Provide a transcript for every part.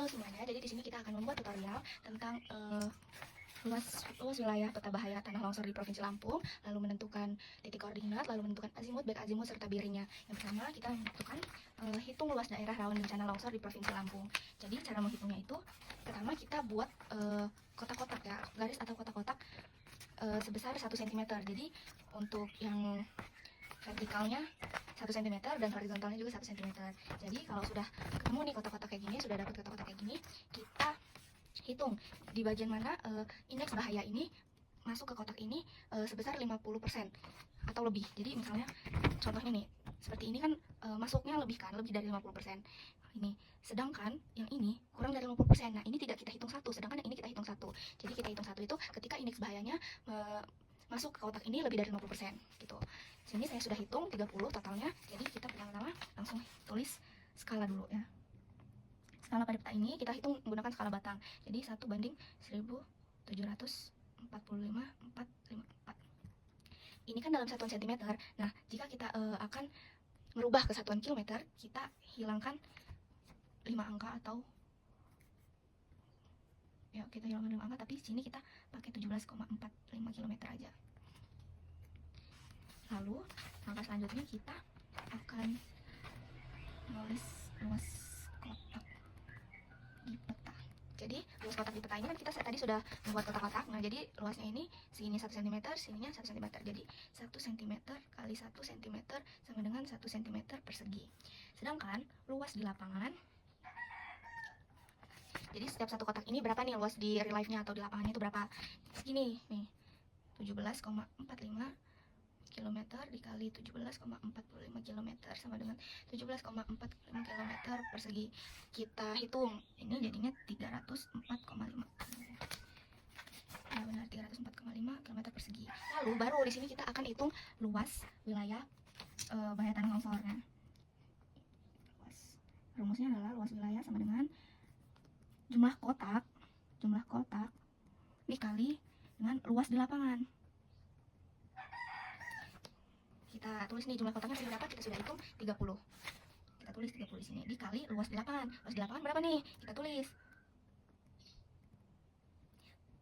semuanya, jadi di sini kita akan membuat tutorial tentang luas wilayah peta bahaya tanah longsor di Provinsi Lampung, lalu menentukan titik koordinat, lalu menentukan azimut, baik azimut serta biringnya. Yang pertama kita menentukan hitung luas daerah rawan bencana longsor di Provinsi Lampung. Jadi cara menghitungnya itu, pertama kita buat kotak-kotak ya, garis atau kotak-kotak sebesar 1 cm. Jadi untuk yang vertikalnya 1 cm dan horizontalnya juga 1 cm. Jadi kalau sudah ketemu nih kotak-kotak kayak gini, sudah dapat kotak-kotak kayak gini, kita hitung di bagian mana indeks bahaya ini masuk ke kotak ini sebesar 50% atau lebih. Jadi misalnya contohnya nih, seperti ini kan masuknya lebih dari 50%. Ini, sedangkan yang ini kurang dari 50%. Nah, ini tidak kita hitung satu, sedangkan yang ini kita hitung satu. Jadi kita hitung satu itu ketika indeks bahayanya masuk ke kotak ini lebih dari 50% gitu. Sini saya sudah hitung 30 totalnya. Jadi kita pertama-tama langsung tulis skala dulu ya. Skala pada peta ini kita hitung menggunakan skala batang. Jadi 1/1745/454. Ini kan dalam satuan cm. Nah, jika kita akan merubah ke satuan kilometer, kita hilangkan 5 angka atau ya kita hilangkan 5 angka, tapi sini kita pakai 17,45 km aja. Lalu langkah selanjutnya kita akan menulis luas kotak di peta. Jadi luas kotak di peta ini kan kita tadi sudah membuat kotak-kotak. Nah, jadi luasnya ini segini 1 cm, sininya 1 cm. Jadi 1 cm kali 1 cm sama dengan 1 cm persegi. Sedangkan luas di lapangan, jadi setiap satu kotak ini berapa nih luas di real life-nya atau di lapangannya itu berapa? Segini nih, 17,45 km dikali 17,45 km sama dengan 17,45 km persegi. Kita hitung, ini jadinya 304,5. Ya benar, 304,5 km persegi. Lalu baru di sini kita akan hitung luas wilayah bahaya tanah longsor ya. Rumusnya adalah luas wilayah sama dengan jumlah kotak dikali dengan luas di lapangan. Kita tulis nih jumlah kotaknya tadi berapa, kita sudah hitung 30. Kita tulis 30 di sini dikali luas di lapangan. Luas di lapangan berapa nih? Kita tulis.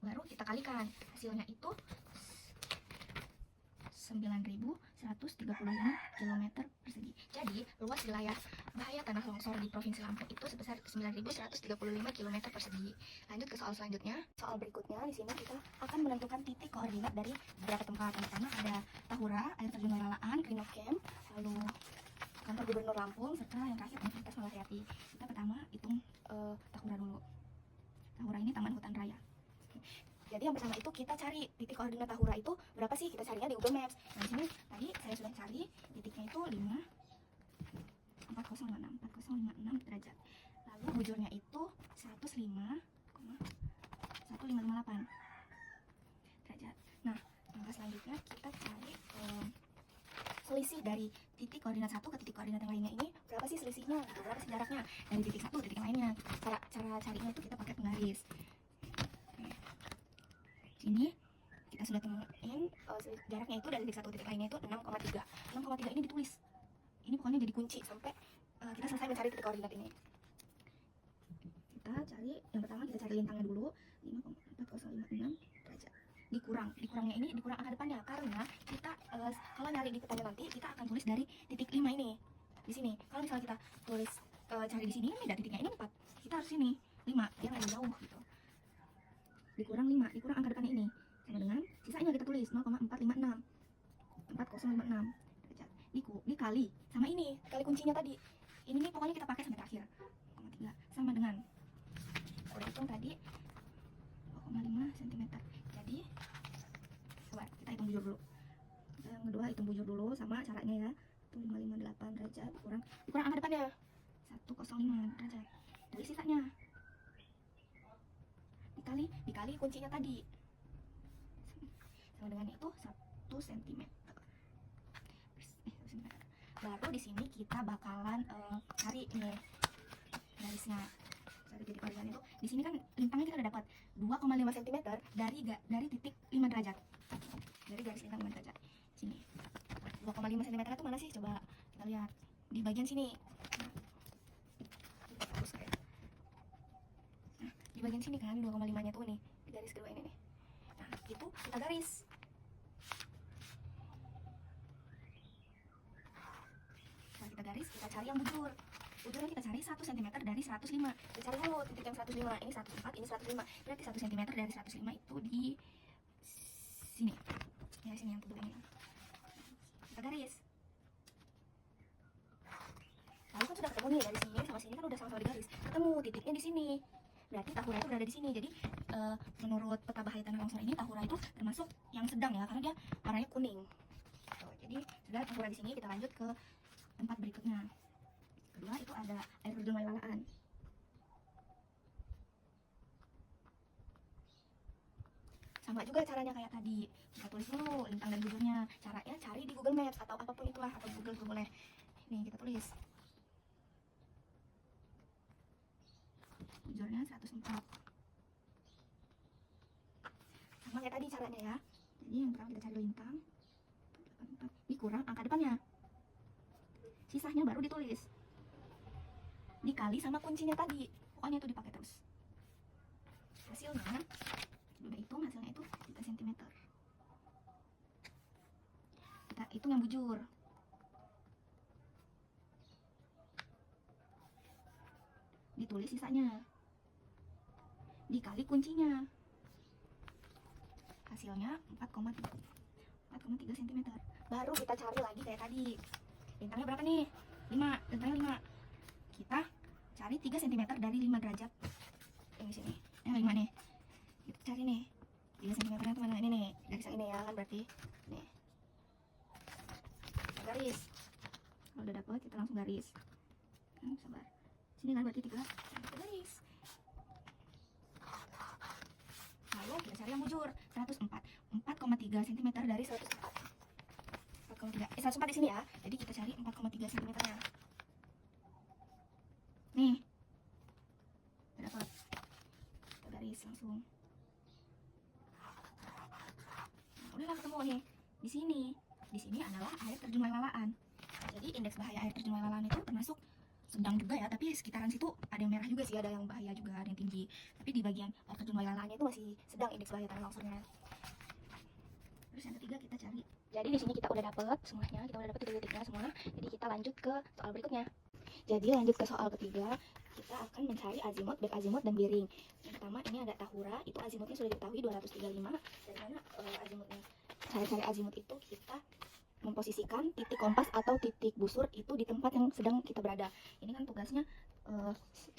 Baru kita kalikan. Hasilnya itu 9.135 km persegi. Jadi luas wilayah bahaya tanah longsor di Provinsi Lampung itu sebesar 9.135 km persegi. Lanjut ke soal selanjutnya. Soal berikutnya, di sini kita akan menentukan titik koordinat dari beberapa tempat. Yang pertama ada Tahura, air terjun Lalaan, Greenop Camp, lalu kantor Gubernur Lampung, serta yang terakhir Universitas Malaryati. Kita pertama hitung Tahura dulu. Tahura ini Taman Hutan Raya. Jadi yang pertama itu kita cari titik koordinat Tahura itu berapa sih, kita carinya di Google Maps. Nah, di sini tadi saya sudah cari titiknya itu 4056 derajat. Lalu bujurnya itu 105,1558 derajat. Nah, langkah selanjutnya kita cari selisih dari titik koordinat satu ke titik koordinat yang lainnya ini berapa sih selisihnya, berapa sih jaraknya dari titik satu ke titik yang lainnya. Cara carinya itu kita pakai penggaris. Ini kita sudah temuin jaraknya itu dari titik satu titik lainnya itu 6,3. 6,3 ini ditulis. Ini pokoknya jadi kunci sampai kita selesai mencari titik koordinat ini. Kita cari, yang pertama kita cari lintangnya dulu, 5,4056 derajat. Dikurangnya ini dikurang angka depannya, karena kita kalau nyari di petanya nanti kita akan tulis dari titik 5 ini. Di sini. Kalau misalnya kita tulis cari di sini, beda titiknya ini 4. Kita harus sini 5, biar lebih jauh gitu. Dikurang 5, dikurang angka depannya ini sama dengan sisanya kita tulis 0,456 derajat dikali sama ini, kali kuncinya tadi ini nih, pokoknya kita pakai sampai terakhir 0,3 sama dengan udah hitung tadi 0,5 cm. Jadi coba kita hitung bujur dulu. Yang kedua hitung bujur dulu sama caranya ya, 558 derajat dikurang angka depannya 105 derajat dari sisanya dikali kuncinya tadi sama dengan itu 1 cm. Baru di sini kita bakalan cari nih garisnya, cari titik koordinat itu. Di sini kan lintangnya kita udah dapat 2,5 cm dari titik 5 derajat. Dari garis lintang 5 derajat. Sini. 2,5 cm itu mana sih? Coba kita lihat di bagian sini. bagian sini kan 2,5 nya tuh nih, di garis kedua ini nih. Nah itu kita garis. Nah kita garis, kita cari yang bujur. Bujurnya kita cari 1 cm dari 105. Kita cari dulu titik yang 105. Ini 104, ini 105. Berarti 1 cm dari 105 itu di sini. Ya sini yang tebel ini. Kita garis. Lalu kan sudah ketemu nih dari sini sama sini kan udah sama-sama digaris. Ketemu titiknya di sini. Berarti tahura itu berada di sini. Jadi menurut peta bahaya tanah longsor ini tahura itu termasuk yang sedang ya, karena dia warnanya kuning. Tuh, jadi sudah tahura di sini, kita lanjut ke tempat berikutnya. Kedua itu ada air terjun Waiwalaan. Sama juga caranya kayak tadi, kita tulis dulu lintang dan bujurnya. Caranya cari di Google Maps atau apapun itulah, atau Google juga boleh. Nih kita tulis bujurnya 104. Sama kayak tadi caranya ya. Jadi yang pertama kita cari lintang 84, dikurang angka depannya, sisanya baru ditulis, dikali sama kuncinya tadi. Pokoknya itu dipakai terus. Hasilnya udah hitung, hasilnya itu 3 cm. Kita hitung yang bujur. Ditulis sisanya, dikali kuncinya. Hasilnya 4,3 cm. Baru kita cari lagi kayak tadi. Lintangnya berapa nih? 5. Lintangnya 5. Kita cari 3 cm dari 5 derajat. Yang di sini. Yang 5 nih. Kita cari nih. 3 cm nya mana? Ini nih. Garis yang ini ya kan berarti. Nih. Kita garis. Kalau udah dapet kita langsung garis. Sabar. Sini kan berarti 3. Kita garis. Lalu kita cari yang bujur. 104. 4,3 cm dari 104. 104 di sini ya. Jadi kita cari 4,3 cm nya. Nih. Udah dapat. Kita garis langsung. Nah, udah ketemu nih. Di sini. Di sini adalah air terjun Waiwalaan. Jadi indeks bahaya air terjun Waiwalaan itu termasuk sedang juga ya, tapi sekitaran situ ada yang merah juga sih, ada yang bahaya juga, ada yang tinggi. Tapi di bagian air terjun Wailalaannya itu masih sedang indeks bahaya tanah longsornya. Terus yang ketiga kita cari. Jadi di sini kita udah dapet semuanya, kita udah dapet titik-titiknya semua. Jadi kita lanjut ke soal berikutnya. Jadi lanjut ke soal ketiga, kita akan mencari azimut, back azimut dan biring. Yang pertama ini ada tahura, itu azimutnya sudah diketahui 235. Dari mana azimutnya? Cari azimut itu kita memposisikan titik kompas atau titik busur itu di tempat yang sedang kita berada. Ini kan tugasnya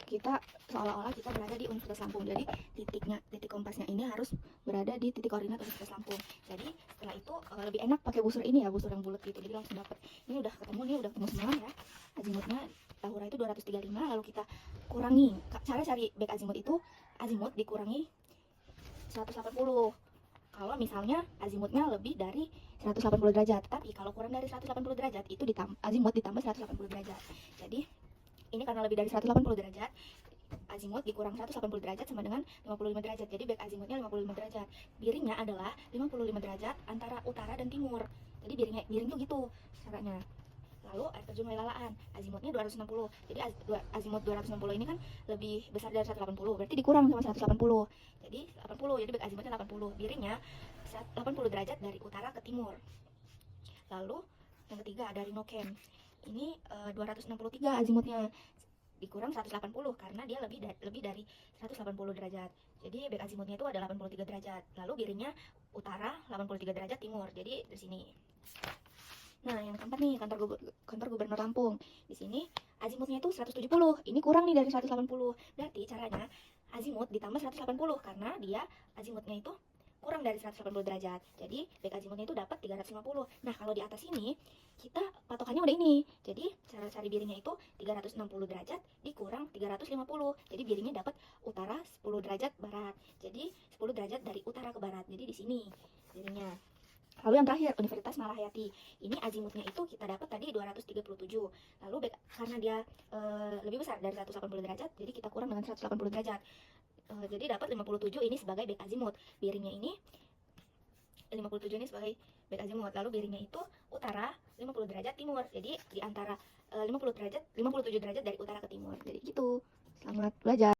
kita seolah-olah kita berada di Universitas Lampung. Jadi titik kompasnya ini harus berada di titik koordinat Universitas Lampung. Jadi setelah itu lebih enak pakai busur ini ya, busur yang bulat gitu. Jadi langsung dapat. Ini udah ketemu semua ya. Azimutnya tahura itu 235, lalu kita kurangi. Cara cari back azimut itu azimut dikurangi 180. Kalau misalnya azimutnya lebih dari 180 derajat, tapi kalau kurang dari 180 derajat itu azimut ditambah 180 derajat. Jadi ini karena lebih dari 180 derajat, azimut dikurang 180 derajat sama dengan 55 derajat. Jadi back azimutnya 55 derajat. Biringnya adalah 55 derajat antara utara dan timur. Jadi biring tuh gitu caranya. Lalu air terjun Wailalaan, azimutnya 260. Jadi azimut 260 ini kan lebih besar dari 180, berarti dikurang sama 180. Jadi 80, jadi back azimutnya 80. Biringnya 80 derajat dari utara ke timur. Lalu yang ketiga ada Rhino Camp. Ini 263 azimutnya, dikurang 180 karena dia lebih dari 180 derajat. Jadi back azimutnya itu ada 83 derajat. Lalu biringnya utara, 83 derajat timur. Jadi di sini. Nah, yang keempat nih, kantor gubernur Lampung. Di sini azimutnya itu 170. Ini kurang nih dari 180. Berarti caranya azimut ditambah 180 karena dia azimutnya itu kurang dari 180 derajat. Jadi back azimutnya itu dapat 350. Nah, kalau di atas ini kita patokannya udah ini. Jadi cara cari biringnya itu 360 derajat dikurang 350. Jadi biringnya dapat utara 10 derajat barat. Jadi 10 derajat dari utara ke barat. Jadi di sini biringnya. Lalu yang terakhir, Universitas Malahayati. Ini azimutnya itu kita dapat tadi 237. Lalu karena dia lebih besar dari 180 derajat, jadi kita kurang dengan 180 derajat. Jadi dapat 57 ini sebagai back azimut. Biringnya ini 57 ini sebagai back azimut. Lalu biringnya itu utara, 50 derajat timur. Jadi di antara 57 derajat dari utara ke timur. Jadi gitu. Selamat belajar.